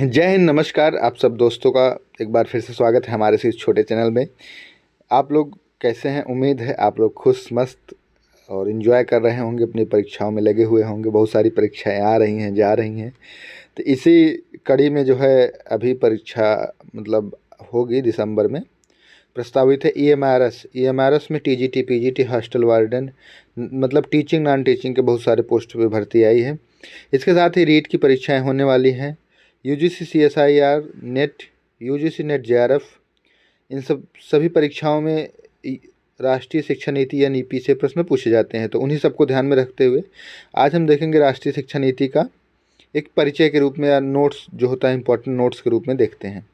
जय हिंद, नमस्कार। आप सब दोस्तों का एक बार फिर से स्वागत है हमारे इस छोटे चैनल में। आप लोग कैसे हैं? उम्मीद है आप लोग खुश मस्त और इन्जॉय कर रहे होंगे, अपनी परीक्षाओं में लगे हुए होंगे। बहुत सारी परीक्षाएं आ रही हैं, जा रही हैं। तो इसी कड़ी में जो है अभी परीक्षा मतलब होगी दिसंबर में। प्रस्तावित है ई एम आर एस में टीजीटी पीजीटी हॉस्टल वार्डन मतलब टीचिंग नॉन टीचिंग के बहुत सारे पोस्ट पे भर्ती आई है। इसके साथ ही रीट की परीक्षाएं होने वाली हैं। UGC CSIR NET, UGC NET JRF, इन सभी परीक्षाओं में राष्ट्रीय शिक्षा नीति या नीपी से प्रश्न पूछे जाते हैं। तो उन्हीं सबको ध्यान में रखते हुए आज हम देखेंगे राष्ट्रीय शिक्षा नीति का एक परिचय के रूप में या नोट्स जो होता है इंपॉर्टेंट नोट्स के रूप में देखते हैं।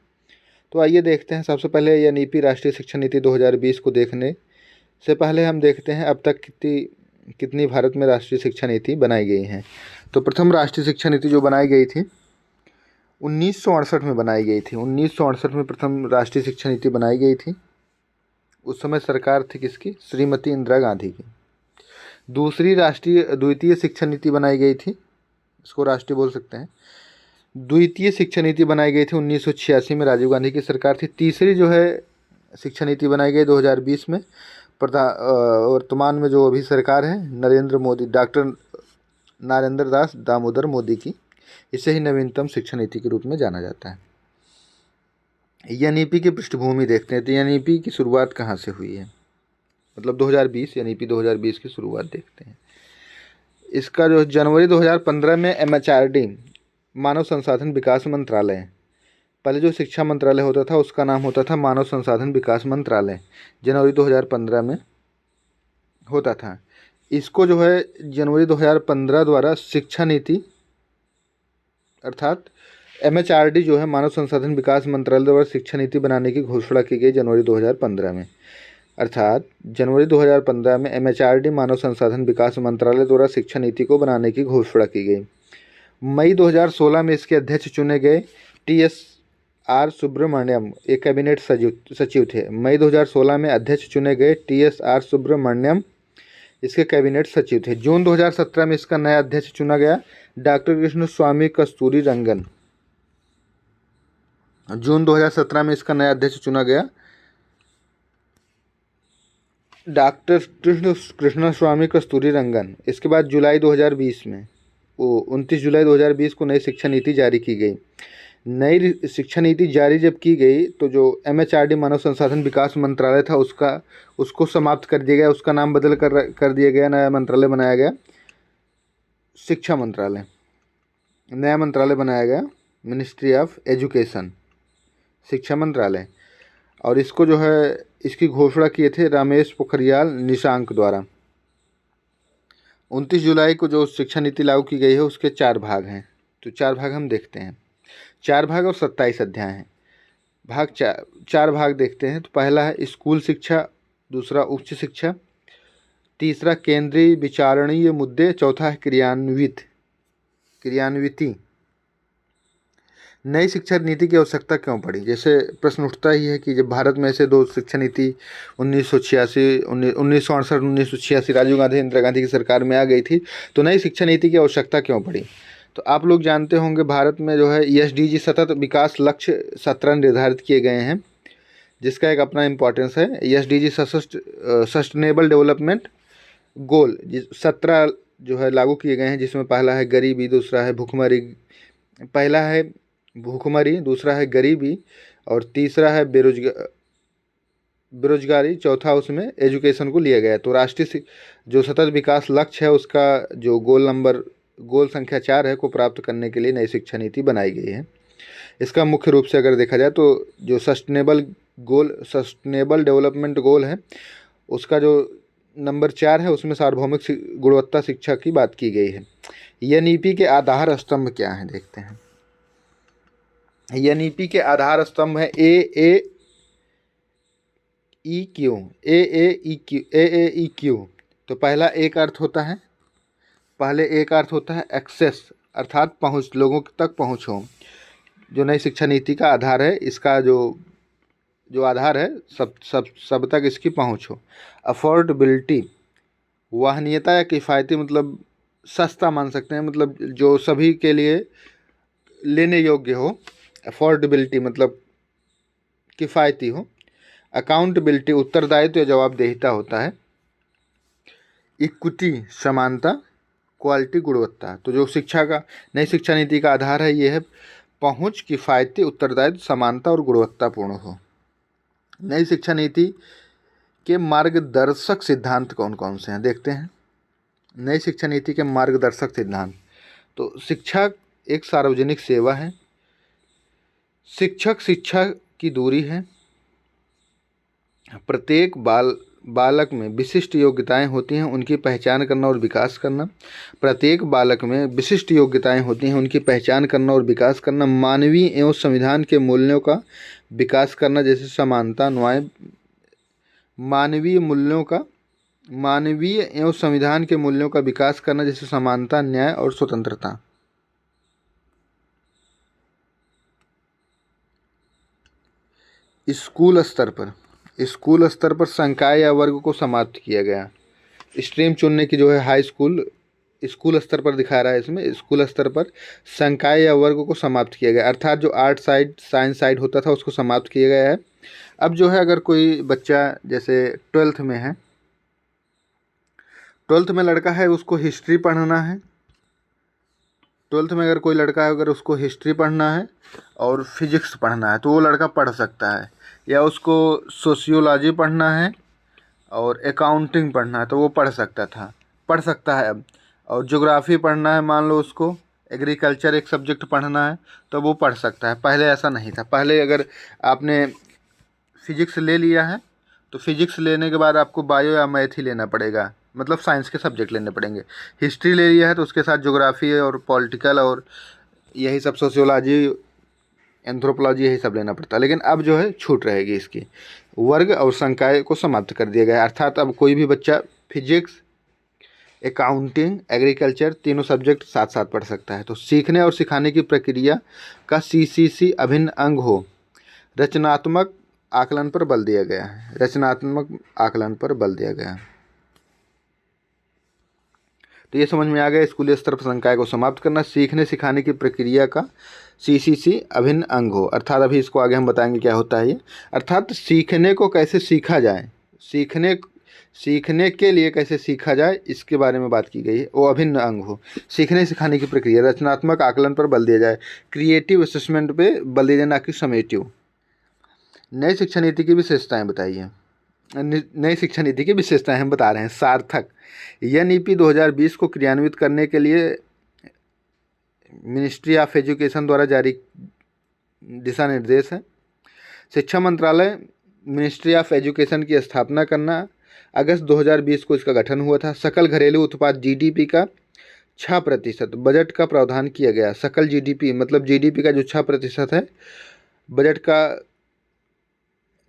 तो आइए देखते हैं। सबसे पहले यह नीपी राष्ट्रीय शिक्षा नीति 2020 को देखने से पहले हम देखते हैं अब तक कितनी भारत में राष्ट्रीय शिक्षा नीति बनाई गई हैं। तो प्रथम राष्ट्रीय शिक्षा नीति जो बनाई गई थी 1968 में बनाई गई थी। 1968 में प्रथम राष्ट्रीय शिक्षा नीति बनाई गई थी। उस समय सरकार थी किसकी? श्रीमती इंदिरा गांधी की। द्वितीय शिक्षा नीति बनाई गई थी, इसको राष्ट्रीय बोल सकते हैं। द्वितीय शिक्षा नीति बनाई गई थी 1986 में, राजीव गांधी की सरकार थी। तीसरी जो है शिक्षा नीति बनाई गई 2020 में, वर्तमान में जो अभी सरकार है नरेंद्र मोदी, डॉक्टर नरेंद्र दास दामोदर मोदी की। इसे ही नवीनतम शिक्षा नीति के रूप में जाना जाता है। एनईपी की पृष्ठभूमि देखते हैं। तो एनईपी की शुरुआत कहाँ से हुई है, मतलब 2020 एनईपी 2020 की शुरुआत देखते हैं। इसका जो जनवरी 2015 में एमएचआरडी मानव संसाधन विकास मंत्रालय, पहले जो शिक्षा मंत्रालय होता था उसका नाम होता था मानव संसाधन विकास मंत्रालय, जनवरी 2015 में होता था। इसको जो है जनवरी 2015 द्वारा शिक्षा नीति अर्थात एमएचआरडी जो है मानव संसाधन विकास मंत्रालय द्वारा शिक्षा नीति बनाने की घोषणा की गई जनवरी 2015 में। अर्थात जनवरी 2015 में एमएचआरडी मानव संसाधन विकास मंत्रालय द्वारा शिक्षा नीति को बनाने की घोषणा की गई। मई 2016 में इसके अध्यक्ष चुने गए TSR सुब्रमण्यम, एक कैबिनेट सचिव थे। मई 2016 में अध्यक्ष चुने गए TSR सुब्रमण्यम, इसके कैबिनेट सचिव थे। जून 2017 में इसका नया अध्यक्ष चुना गया डॉक्टर कृष्ण स्वामी कस्तूरी रंगन। जून 2017 में इसका नया अध्यक्ष चुना गया डॉक्टर कृष्ण स्वामी कस्तूरी रंगन। इसके बाद जुलाई 2020 में 29 जुलाई 2020 को नई शिक्षा नीति जारी की गई। नई शिक्षा नीति जारी जब की गई तो जो एमएचआरडी मानव संसाधन विकास मंत्रालय था उसको समाप्त कर दिया गया, उसका नाम बदल कर दिया गया, नया मंत्रालय बनाया गया शिक्षा मंत्रालय। नया मंत्रालय बनाया गया मिनिस्ट्री ऑफ एजुकेशन, शिक्षा मंत्रालय। और इसको जो है इसकी घोषणा किए थे रमेश पोखरियाल निशंक द्वारा। 29 जुलाई को जो शिक्षा नीति लागू की गई है उसके 4 भाग हैं। तो 4 भाग हम देखते हैं। 4 भाग और 27 अध्याय हैं। चार भाग देखते हैं। तो पहला है स्कूल शिक्षा, दूसरा उच्च शिक्षा, तीसरा केंद्रीय विचारणीय मुद्दे, चौथा है क्रियान्विति। नई शिक्षा नीति की आवश्यकता क्यों पड़ी? जैसे प्रश्न उठता ही है कि जब भारत में से 2 शिक्षा नीति 1968 राजीव गांधी इंदिरा गांधी की सरकार में आ गई थी, तो नई शिक्षा नीति की आवश्यकता क्यों पड़ी? तो आप लोग जानते होंगे भारत में जो है ESDG सतत विकास लक्ष्य 17 निर्धारित किए गए हैं, जिसका एक अपना इम्पोर्टेंस है। ESDG सस्टेनेबल डेवलपमेंट गोल 17 जो है लागू किए गए हैं, जिसमें पहला है गरीबी, दूसरा है भूखमरी, दूसरा है गरीबी और तीसरा है बेरोजगारी, चौथा उसमें एजुकेशन को लिया गया है। तो राष्ट्रीय जो सतत विकास लक्ष्य है उसका जो गोल संख्या 4 है को प्राप्त करने के लिए नई शिक्षा नीति बनाई गई है। इसका मुख्य रूप से अगर देखा जाए तो जो सस्टेनेबल डेवलपमेंट गोल है उसका जो नंबर 4 है उसमें सार्वभौमिक गुणवत्ता शिक्षा की बात की गई है। एनईपी के आधार स्तंभ क्या हैं देखते हैं। एनईपी के आधार स्तंभ है AAEQ। तो पहला एक अर्थ होता है एक्सेस, अर्थात पहुंच, लोगों तक पहुंच हो, जो नई शिक्षा नीति का आधार है। इसका जो आधार है सब तक इसकी पहुंच हो। अफोर्डेबिलिटी, वाहनीयता या किफ़ायती, मतलब सस्ता मान सकते हैं, मतलब जो सभी के लिए लेने योग्य हो, अफोर्डेबिलिटी मतलब किफ़ायती हो। अकाउंटेबिलिटी उत्तरदायित्व या जवाबदेहिता होता है। इक्विटी समानता, क्वालिटी गुणवत्ता। तो जो शिक्षा का नई शिक्षा नीति का आधार है ये है पहुंच, किफ़ायती, उत्तरदायित्व, समानता और गुणवत्तापूर्ण हो। नई शिक्षा नीति के मार्गदर्शक सिद्धांत कौन कौन से हैं देखते हैं। नई शिक्षा नीति के मार्गदर्शक सिद्धांत, तो शिक्षा एक सार्वजनिक सेवा है, शिक्षक शिक्षा की दूरी है, प्रत्येक बालक में विशिष्ट योग्यताएं होती हैं, उनकी पहचान करना और विकास करना। प्रत्येक बालक में विशिष्ट योग्यताएं होती हैं, उनकी पहचान करना और विकास करना। मानवीय एवं संविधान के मूल्यों का विकास करना, जैसे समानता, न्याय। मानवीय एवं संविधान के मूल्यों का विकास करना, जैसे समानता, न्याय और स्वतंत्रता। स्कूल स्तर पर संकाय या वर्ग को समाप्त किया गया। स्ट्रीम चुनने की जो है हाई स्कूल स्तर पर दिखा रहा है, इसमें स्कूल स्तर पर संकाय या वर्ग को समाप्त किया गया, अर्थात जो आर्ट साइड, साइंस साइड होता था उसको समाप्त किया गया है। अब जो है अगर कोई बच्चा जैसे 12th में है, 12th में लड़का है उसको हिस्ट्री पढ़ना है। 12th में अगर कोई लड़का है, अगर उसको हिस्ट्री पढ़ना है और फिजिक्स पढ़ना है तो वो लड़का पढ़ सकता है, या उसको सोशियोलॉजी पढ़ना है और अकाउंटिंग पढ़ना है तो वो पढ़ सकता है अब। और ज्योग्राफी पढ़ना है, मान लो उसको एग्रीकल्चर एक सब्जेक्ट पढ़ना है तो वो पढ़ सकता है। पहले ऐसा नहीं था। पहले अगर आपने फिजिक्स ले लिया है तो फिजिक्स लेने के बाद आपको बायो या मैथ ही लेना पड़ेगा, मतलब साइंस के सब्जेक्ट लेने पड़ेंगे। हिस्ट्री ले लिया है तो उसके साथ ज्योग्राफी और पॉलिटिकल और यही सब, सोशियोलॉजी, एंथ्रोपोलॉजी, यही सब लेना पड़ता है। लेकिन अब जो है छूट रहेगी इसकी, वर्ग और संकाय को समाप्त कर दिया गया है। अर्थात अब कोई भी बच्चा फिजिक्स, अकाउंटिंग, एग्रीकल्चर तीनों सब्जेक्ट साथ साथ पढ़ सकता है। तो सीखने और सिखाने की प्रक्रिया का CCC अभिन्न अंग हो। रचनात्मक आकलन पर बल दिया गया है। तो ये समझ में आ गया, स्कूली स्तर पर संकाय को समाप्त करना, सीखने सिखाने की प्रक्रिया का CCC अभिन्न अंग हो। अर्थात अभी इसको आगे हम बताएंगे क्या होता है ये। अर्थात सीखने को कैसे सीखा जाए, सीखने के लिए कैसे सीखा जाए, इसके बारे में बात की गई है। वो अभिन्न अंग हो। सीखने सिखाने की प्रक्रिया, रचनात्मक आकलन पर बल दिया जाए, क्रिएटिव असेसमेंट पे बल दिया जाए, ना कि समेटिव। नई शिक्षा नीति की विशेषताएं बताइए। नई शिक्षा नीति की विशेषताएं हम बता रहे हैं। सार्थक, यह नीति 2020 को क्रियान्वित करने के लिए मिनिस्ट्री ऑफ एजुकेशन द्वारा जारी दिशा निर्देश है। शिक्षा मंत्रालय, मिनिस्ट्री ऑफ एजुकेशन की स्थापना करना, अगस्त 2020 को इसका गठन हुआ था। सकल घरेलू उत्पाद GDP का 6% बजट का प्रावधान किया गया। सकल GDP मतलब GDP का जो 6% है, बजट का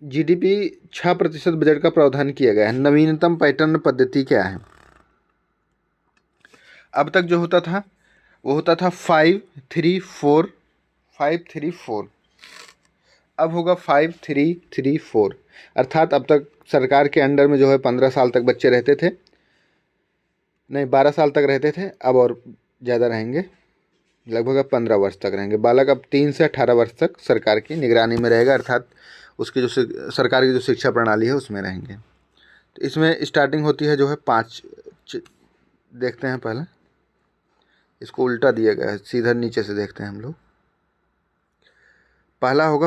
GDP 6% बजट का प्रावधान किया गया है। नवीनतम पैटर्न पद्धति क्या है? अब तक जो होता था वो होता था 5-3-4। अब होगा 5-3-3-4। अर्थात अब तक सरकार के अंडर में जो है 15 साल तक बच्चे रहते थे, नहीं 12 साल तक रहते थे, अब और ज़्यादा रहेंगे, लगभग अब 15 वर्ष तक रहेंगे। बालक अब 3 से 18 वर्ष तक सरकार की निगरानी में रहेगा, अर्थात उसकी जो सरकार की जो शिक्षा प्रणाली है उसमें रहेंगे। तो इसमें स्टार्टिंग होती है जो है 5, देखते हैं पहले, इसको उल्टा दिया गया है, सीधा नीचे से देखते हैं हम लोग। पहला होगा,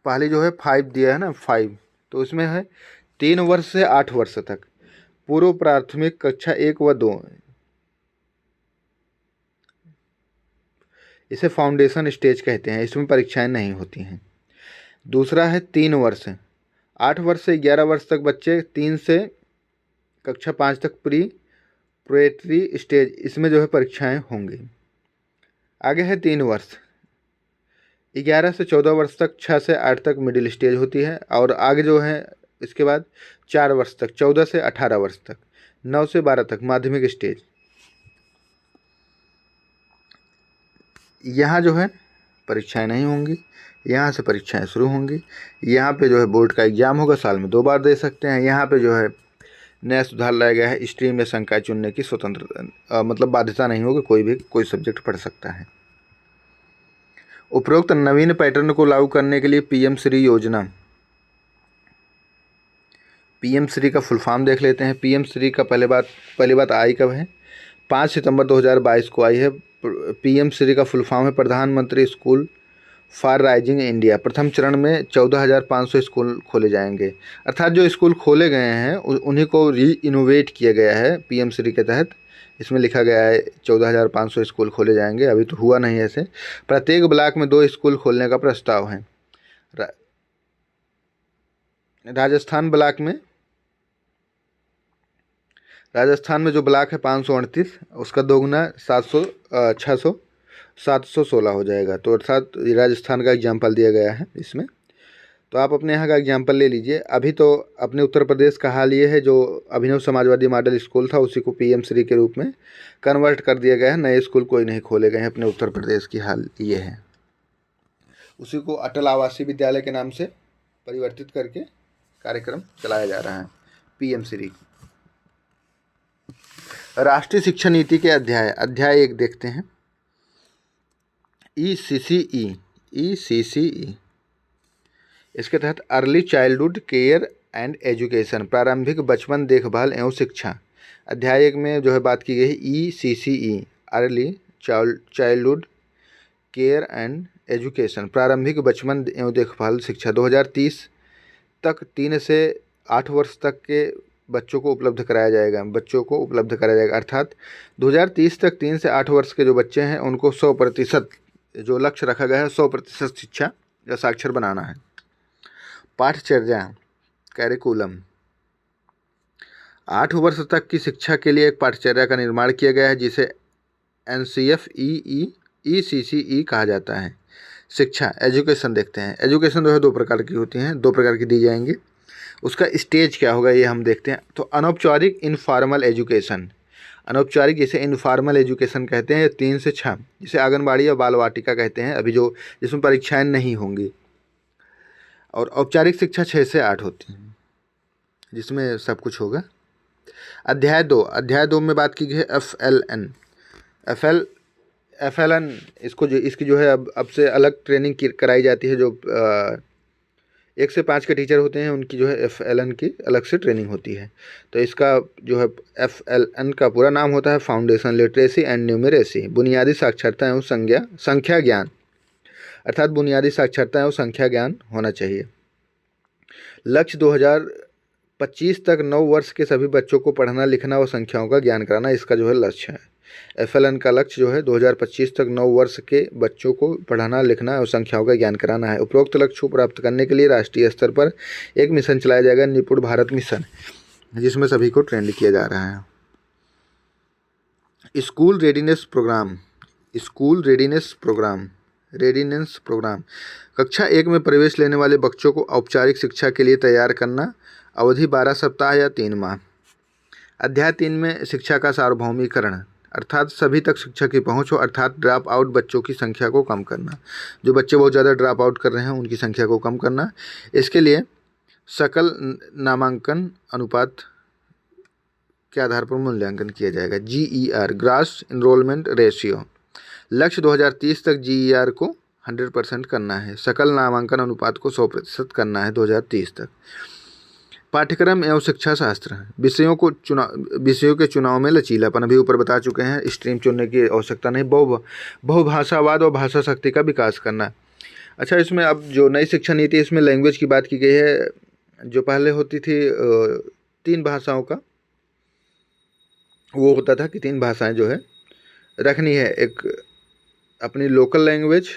पहले जो है 5 दिया है ना, 5, तो इसमें है 3 वर्ष से 8 वर्ष तक, पूर्व प्राथमिक कक्षा 1 व 2, इसे फाउंडेशन स्टेज कहते हैं, इसमें परीक्षाएं नहीं होती हैं। दूसरा है 3 वर्ष, 8 वर्ष से 11 वर्ष तक बच्चे, 3 से कक्षा 5 तक प्रेटरी स्टेज, इसमें जो है परीक्षाएं होंगी। आगे है 3 वर्ष, 11 से 14 वर्ष तक, 6 से 8 तक मिडिल स्टेज होती है, और आगे जो है इसके बाद 4 वर्ष तक, 14 से 18 वर्ष तक, 9 से 12 तक माध्यमिक स्टेज। यहाँ जो है परीक्षाएं नहीं होंगी, यहाँ से परीक्षाएं शुरू होंगी। यहाँ पे जो है बोर्ड का एग्ज़ाम होगा, साल में 2 बार दे सकते हैं। यहाँ पे जो है नया सुधार लाया गया है, स्ट्रीम या संकाय चुनने की स्वतंत्रता, मतलब बाध्यता नहीं होगी, कोई भी कोई सब्जेक्ट पढ़ सकता है। उपरोक्त नवीन पैटर्न को लागू करने के लिए पीएम श्री योजना, पीएम श्री का फुल फॉर्म देख लेते हैं। पीएम श्री का पहली बात आई कब है? 5 सितंबर 2022 को आई है। पीएम श्री का फुल फॉर्म है प्रधानमंत्री स्कूल फॉर राइजिंग इंडिया। प्रथम चरण में 14,500 स्कूल खोले जाएंगे, अर्थात जो स्कूल खोले गए हैं उन्हीं को री इनोवेट किया गया है पीएम श्री के तहत। इसमें लिखा गया है 14,500 स्कूल खोले जाएंगे, अभी तो हुआ नहीं ऐसे। प्रत्येक ब्लॉक में 2 स्कूल खोलने का प्रस्ताव है। राजस्थान में जो ब्लॉक है 538, उसका दोगुना 716 हो जाएगा। तो अर्थात राजस्थान का एग्जाम्पल दिया गया है इसमें। तो आप अपने यहाँ का एग्जाम्पल ले लीजिए। अभी तो अपने उत्तर प्रदेश का हाल ये है, जो अभिनव समाजवादी मॉडल स्कूल था उसी को पीएम श्री के रूप में कन्वर्ट कर दिया गया है। नए स्कूल कोई नहीं खोले गए हैं अपने उत्तर प्रदेश की हाल ये है। उसी को अटल आवासीय विद्यालय के नाम से परिवर्तित करके कार्यक्रम चलाया जा रहा है पीएम श्री। राष्ट्रीय शिक्षा नीति के अध्याय 1 देखते हैं। ECCE इसके तहत early childhood care and education, प्रारंभिक बचपन देखभाल एवं शिक्षा। अध्याय 1 में जो है बात की गई है ECCE, early childhood care and education, प्रारंभिक बचपन एवं देखभाल शिक्षा। 2030 तक 3 से 8 वर्ष तक के बच्चों को उपलब्ध कराया जाएगा। अर्थात 2030 तक 3 से 8 वर्ष के जो बच्चे हैं उनको 100% जो लक्ष्य रखा गया है 100% शिक्षा या साक्षर बनाना है। पाठचर्या कैरिकुलम, 8 वर्ष तक की शिक्षा के लिए एक पाठचर्या का निर्माण किया गया है जिसे ECCE कहा जाता है। शिक्षा एजुकेशन देखते हैं। एजुकेशन जो है 2 प्रकार की होती हैं, 2 प्रकार की दी जाएंगी। उसका स्टेज क्या होगा ये हम देखते हैं। तो अनौपचारिक इनफॉर्मल एजुकेशन, अनौपचारिक जिसे इनफॉर्मल एजुकेशन कहते हैं 3 से 6, जिसे आंगनबाड़ी या बाल वाटिका कहते हैं अभी जो जिसमें परीक्षाएं नहीं होंगी। और औपचारिक शिक्षा 6 से 8 होती है जिसमें सब कुछ होगा। अध्याय 2 में बात की गई है FLN इसकी जो है अब से अलग ट्रेनिंग कराई जाती है। जो 1 से 5 के टीचर होते हैं उनकी जो है FLN की अलग से ट्रेनिंग होती है। तो इसका जो है FLN का पूरा नाम होता है फाउंडेशन लिटरेसी एंड न्यूमरेसी, बुनियादी साक्षरता एवं संख्या ज्ञान, अर्थात बुनियादी साक्षरता एवं संख्या ज्ञान होना चाहिए। लक्ष्य 2025 तक 9 वर्ष के सभी बच्चों को पढ़ना लिखना और संख्याओं का ज्ञान कराना, इसका जो है लक्ष्य है। FLN का लक्ष्य जो है 2025 तक 9 वर्ष के बच्चों को पढ़ना लिखना और संख्याओं का ज्ञान कराना है। उपरोक्त लक्ष्य को प्राप्त करने के लिए राष्ट्रीय स्तर पर एक मिशन चलाया जाएगा, निपुण भारत मिशन, जिसमें सभी को ट्रेंड किया जा रहा है। स्कूल रेडिनेस प्रोग्राम, कक्षा 1 में प्रवेश लेने वाले बच्चों को औपचारिक शिक्षा के लिए तैयार करना, अवधि 12 सप्ताह या 3 माह। अध्याय 3 में शिक्षा का सार्वभौमिकरण, अर्थात सभी तक शिक्षा की पहुंच हो, अर्थात ड्रॉप आउट बच्चों की संख्या को कम करना। जो बच्चे बहुत ज़्यादा ड्रॉप आउट कर रहे हैं उनकी संख्या को कम करना। इसके लिए सकल नामांकन अनुपात के आधार पर मूल्यांकन किया जाएगा। GER ग्रॉस इनरोलमेंट रेशियो, लक्ष्य 2030 तक GER को 100% करना है। सकल नामांकन अनुपात को 100% करना है 2030 तक। पाठ्यक्रम एवं शिक्षा शास्त्र, विषयों के चुनाव में लचीलापन, अभी ऊपर बता चुके हैं, स्ट्रीम चुनने की आवश्यकता नहीं। बहुभाषावाद और भाषा शक्ति का विकास करना। अच्छा, इसमें अब जो नई शिक्षा नीति इसमें लैंग्वेज की बात की गई है। जो पहले होती थी 3 भाषाओं का, वो होता था कि 3 भाषाएं जो है रखनी है, एक अपनी लोकल लैंग्वेज,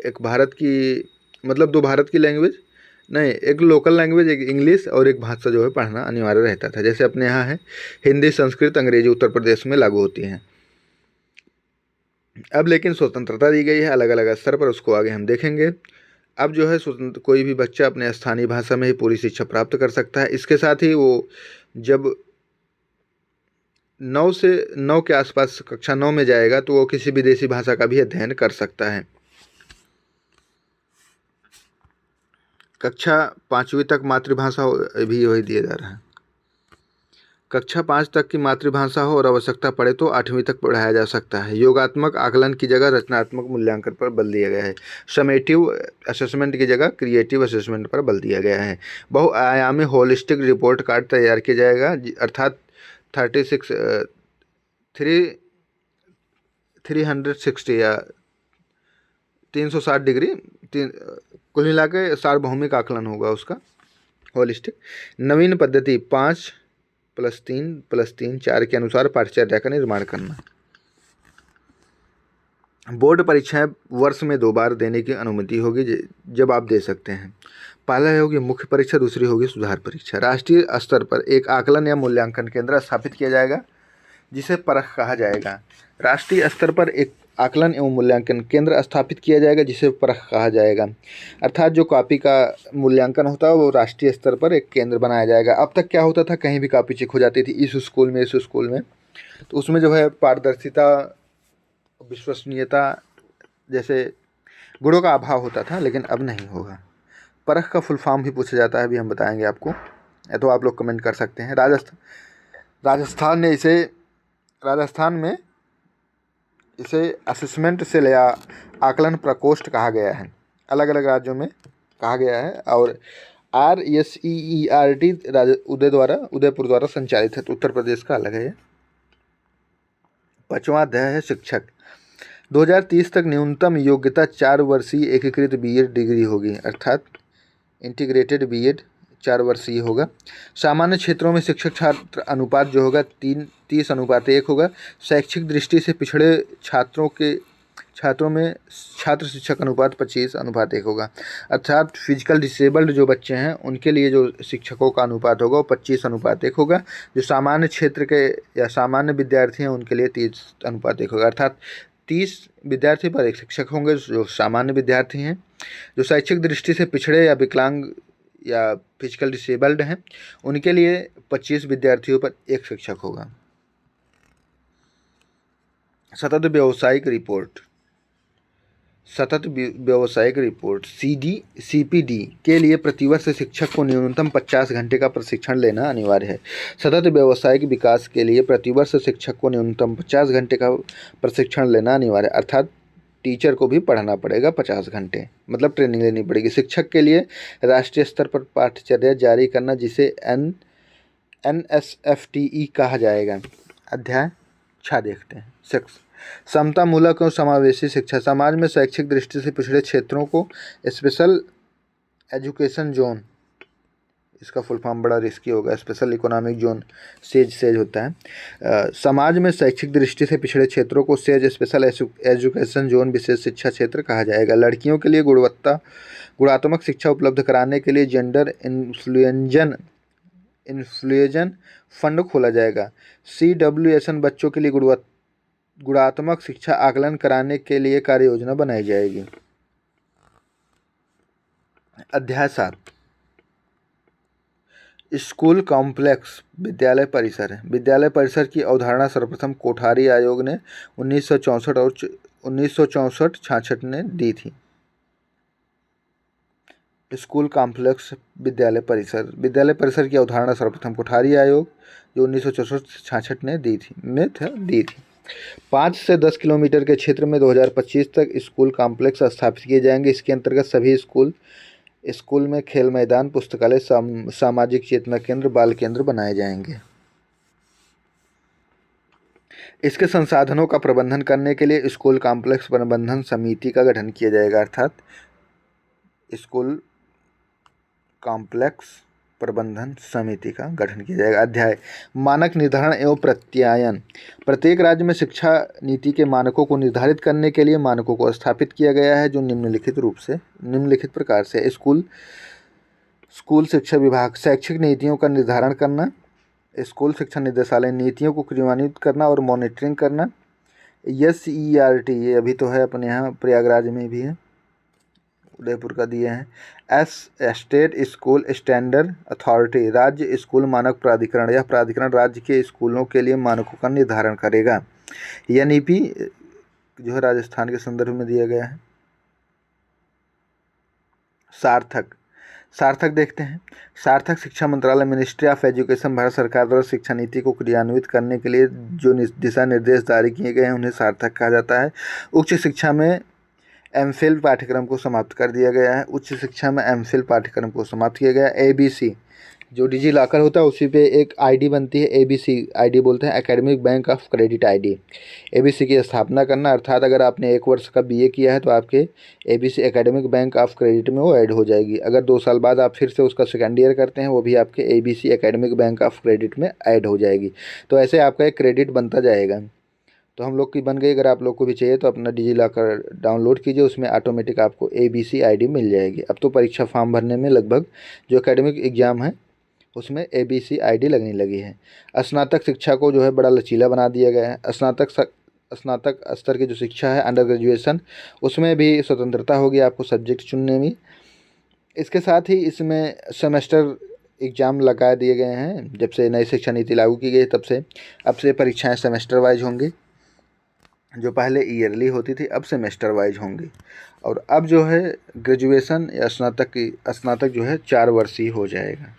एक भारत की, मतलब 2 भारत की लैंग्वेज नहीं, एक लोकल लैंग्वेज, एक इंग्लिश, और एक भाषा जो है पढ़ना अनिवार्य रहता था। जैसे अपने यहाँ है हिंदी, संस्कृत, अंग्रेजी उत्तर प्रदेश में लागू होती हैं। अब लेकिन स्वतंत्रता दी गई है अलग अलग स्तर पर, उसको आगे हम देखेंगे। अब जो है कोई भी बच्चा अपने स्थानीय भाषा में ही पूरी शिक्षा प्राप्त कर सकता है। इसके साथ ही वो जब 9 के आसपास कक्षा 9 में जाएगा तो वो किसी विदेशी भाषा का भी अध्ययन कर सकता है। कक्षा 5वीं तक मातृभाषा भी वही दिया जा रहा है। कक्षा 5 तक की मातृभाषा हो और आवश्यकता पड़े तो 8वीं तक पढ़ाया जा सकता है। योगात्मक आकलन की जगह रचनात्मक मूल्यांकन पर बल दिया गया है। समेटिव असेसमेंट की जगह क्रिएटिव असेसमेंट पर बल दिया गया है। बहुआयामी होलिस्टिक रिपोर्ट कार्ड तैयार किया जाएगा, अर्थात 360 या 360 डिग्री कुल मिला के सार्वभौमिक आकलन होगा उसका, होलिस्टिक। नवीन पद्धति 5+3+3=4 के अनुसार पाठ्यचर्या का निर्माण करना। बोर्ड परीक्षाएं वर्ष में 2 बार देने की अनुमति होगी, जब आप दे सकते हैं। पहला होगी मुख्य परीक्षा, दूसरी होगी सुधार परीक्षा। राष्ट्रीय स्तर पर एक आकलन या मूल्यांकन केंद्र स्थापित किया जाएगा, जिसे परख कहा जाएगा। राष्ट्रीय स्तर पर एक आकलन एवं मूल्यांकन केंद्र स्थापित किया जाएगा, जिसे परख कहा जाएगा। अर्थात जो कॉपी का मूल्यांकन होता है वो राष्ट्रीय स्तर पर एक केंद्र बनाया जाएगा। अब तक क्या होता था, कहीं भी कॉपी चेक हो जाती थी, इस स्कूल में, इस स्कूल में, तो उसमें जो है पारदर्शिता, विश्वसनीयता जैसे गुणों का अभाव होता था, लेकिन अब नहीं होगा। परख का फुल फॉर्म भी पूछा जाता है, अभी हम बताएंगे आपको, या तो आप लोग कमेंट कर सकते हैं। राजस्थान में इसे असेसमेंट सेल या आकलन प्रकोष्ठ कहा गया है, अलग अलग राज्यों में कहा गया है। और RSEERT उदयपुर द्वारा संचालित है, तो उत्तर प्रदेश का अलग है। 5वां अध्याय है शिक्षक। 2030 तक न्यूनतम योग्यता 4 वर्षीय एकीकृत बीएड डिग्री होगी, अर्थात इंटीग्रेटेड बीएड 4 वर्षीय होगा। सामान्य क्षेत्रों में शिक्षक छात्र अनुपात जो होगा 30:1 होगा। शैक्षिक दृष्टि से पिछड़े छात्रों में छात्र शिक्षक अनुपात 25:1 होगा, अर्थात फिजिकल डिसेबल्ड जो बच्चे हैं उनके लिए जो शिक्षकों का अनुपात होगा वो 25:1 होगा। जो सामान्य क्षेत्र के या सामान्य विद्यार्थी हैं उनके लिए 30:1 होगा, अर्थात 30 विद्यार्थी पर एक शिक्षक होंगे जो सामान्य विद्यार्थी हैं। जो शैक्षिक दृष्टि से पिछड़े या विकलांग या फिजिकल डिसेबल्ड हैं उनके लिए 25 विद्यार्थियों पर एक शिक्षक होगा। सतत व्यावसायिक रिपोर्ट CPD के लिए प्रतिवर्ष शिक्षक को न्यूनतम 50 घंटे का प्रशिक्षण लेना अनिवार्य है। सतत व्यावसायिक विकास के लिए प्रतिवर्ष शिक्षक को न्यूनतम 50 घंटे का प्रशिक्षण लेना अनिवार्य है, अर्थात टीचर को भी पढ़ाना पड़ेगा 50 घंटे, मतलब ट्रेनिंग लेनी पड़ेगी। शिक्षक के लिए राष्ट्रीय स्तर पर पाठ्यचर्या जारी करना, जिसे NSFTE कहा जाएगा। अध्याय 6 देखते हैं। समतामूलक और समावेशी शिक्षा। समाज में शैक्षिक दृष्टि से पिछड़े क्षेत्रों को स्पेशल एजुकेशन जोन, इसका फुल फॉर्म बड़ा रिस्की होगा, स्पेशल इकोनॉमिक जोन सेज होता है। समाज में शैक्षिक दृष्टि से पिछड़े क्षेत्रों को स्पेशल एजुकेशन जोन, विशेष शिक्षा क्षेत्र कहा जाएगा। लड़कियों के लिए गुणात्मक शिक्षा उपलब्ध कराने के लिए जेंडर इन्फ्लुएंजन फंड खोला जाएगा। CWSN बच्चों के लिए गुणात्मक शिक्षा आकलन कराने के लिए कार्य योजना बनाई जाएगी। अध्याय 7 स्कूल कॉम्प्लेक्स विद्यालय परिसर है। विद्यालय परिसर की अवधारणा सर्वप्रथम कोठारी आयोग ने 1964 और 1964-66 ने दी थी। स्कूल कॉम्प्लेक्स विद्यालय परिसर की अवधारणा सर्वप्रथम कोठारी आयोग जो 1964-66 ने दी थी 5 से 10 किलोमीटर के क्षेत्र में 2025 तक स्कूल कॉम्प्लेक्स स्थापित किए जाएंगे। इसके अंतर्गत सभी स्कूल में खेल मैदान, पुस्तकालय, सामाजिक चेतना केंद्र, बाल केंद्र बनाए जाएंगे। इसके संसाधनों का प्रबंधन करने के लिए स्कूल कॉम्प्लेक्स प्रबंधन समिति का गठन किया जाएगा, अर्थात स्कूल कॉम्प्लेक्स प्रबंधन समिति का गठन किया जाएगा। अध्याय मानक निर्धारण एवं प्रत्यायन। प्रत्येक राज्य में शिक्षा नीति के मानकों को निर्धारित करने के लिए मानकों को स्थापित किया गया है, जो निम्नलिखित प्रकार से स्कूल शिक्षा विभाग शैक्षिक नीतियों का निर्धारण करना, स्कूल शिक्षा निदेशालय नीतियों को क्रियान्वित करना और मॉनिटरिंग करना। SERT ये अभी तो है अपने यहाँ प्रयागराज में भी है, उदयपुर का दिए हैं। स्टेट स्कूल स्टैंडर्ड अथॉरिटी राज्य स्कूल मानक प्राधिकरण, यह प्राधिकरण राज्य के स्कूलों के लिए मानकों का निर्धारण करेगा। NEP जो है राजस्थान के संदर्भ में दिया गया है। सार्थक देखते हैं। सार्थक शिक्षा मंत्रालय, मिनिस्ट्री ऑफ एजुकेशन, भारत सरकार द्वारा शिक्षा नीति को क्रियान्वित करने के लिए जो दिशा निर्देश जारी किए गए हैं उन्हें सार्थक कहा जाता है। उच्च शिक्षा में एमफिल पाठ्यक्रम को समाप्त कर दिया गया है। उच्च शिक्षा में एमफिल पाठ्यक्रम को समाप्त किया गया है। ABC जो डिजी लॉकर होता है उसी पे एक ID बनती है, ABC ID बोलते हैं, academic bank of credit ID। ABC की स्थापना करना, अर्थात अगर आपने 1 वर्ष का BA किया है तो आपके ABC academic bank of credit में वो ऐड हो जाएगी। अगर 2 साल बाद आप फिर से उसका सेकेंड ईयर करते हैं वो भी आपके ABC academic bank of credit में ऐड हो जाएगी। तो ऐसे आपका एक क्रेडिट बनता जाएगा। तो हम लोग की बन गई। अगर आप लोग को भी चाहिए तो अपना डिजी लॉकर डाउनलोड कीजिए, उसमें ऑटोमेटिक आपको ABC ID मिल जाएगी। अब तो परीक्षा फॉर्म भरने में लगभग जो एकेडमिक एग्ज़ाम है उसमें ABC ID लगने लगी है। स्नातक शिक्षा को जो है बड़ा लचीला बना दिया गया है। स्नातक स्तर की जो शिक्षा है, अंडर ग्रेजुएशन, उसमें भी स्वतंत्रता होगी आपको सब्जेक्ट चुनने में। इसके साथ ही इसमें सेमेस्टर एग्ज़ाम लगा दिए गए हैं। जब से नई शिक्षा नीति लागू की गई तब से अब से परीक्षाएं सेमेस्टर वाइज होंगी। जो पहले ईयरली होती थी अब सेमेस्टर वाइज होंगी। और अब जो है ग्रेजुएशन या स्नातक जो है 4 वर्षीय हो जाएगा।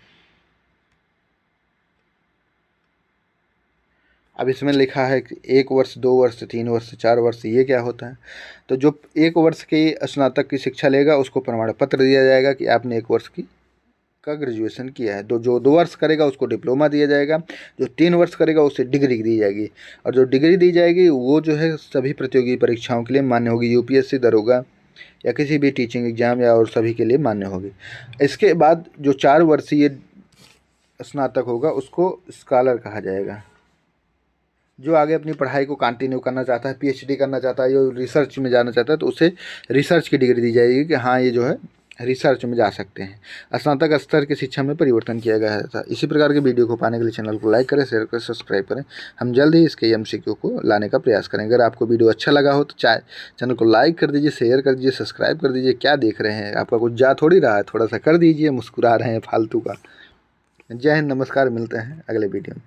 अब इसमें लिखा है कि 1 वर्ष, 2 वर्ष, 3 वर्ष, 4 वर्ष, ये क्या होता है? तो जो 1 वर्ष की स्नातक की शिक्षा लेगा उसको प्रमाण पत्र दिया जाएगा कि आपने 1 वर्ष का ग्रेजुएशन किया है। तो जो 2 वर्ष करेगा उसको डिप्लोमा दिया जाएगा। जो 3 वर्ष करेगा उसे डिग्री दी जाएगी। और जो डिग्री दी जाएगी वो जो है सभी प्रतियोगी परीक्षाओं के लिए मान्य होगी, UPSC, दरोगा या किसी भी टीचिंग एग्ज़ाम या और सभी के लिए मान्य होगी। इसके बाद जो 4 वर्षीय स्नातक होगा उसको स्कॉलर कहा जाएगा। जो आगे अपनी पढ़ाई को कंटिन्यू करना चाहता है, PhD करना चाहता है, जो रिसर्च में जाना चाहता है, तो उसे रिसर्च की डिग्री दी जाएगी कि हाँ ये जो है रिसर्च में जा सकते हैं। स्नातक स्तर की शिक्षा में परिवर्तन किया गया था। इसी प्रकार के वीडियो को पाने के लिए चैनल को लाइक करें, शेयर करें, सब्सक्राइब करें। हम जल्द ही इसके MCQ को लाने का प्रयास करेंगे। अगर आपको वीडियो अच्छा लगा हो तो चैनल को लाइक कर दीजिए, शेयर कर दीजिए, सब्सक्राइब कर दीजिए। क्या देख रहे हैं, आपका कुछ जा थोड़ी रहा है, थोड़ा सा कर दीजिए, मुस्कुरा रहे हैं फालतू का। जय हिंद, नमस्कार, मिलते हैं अगले वीडियो में।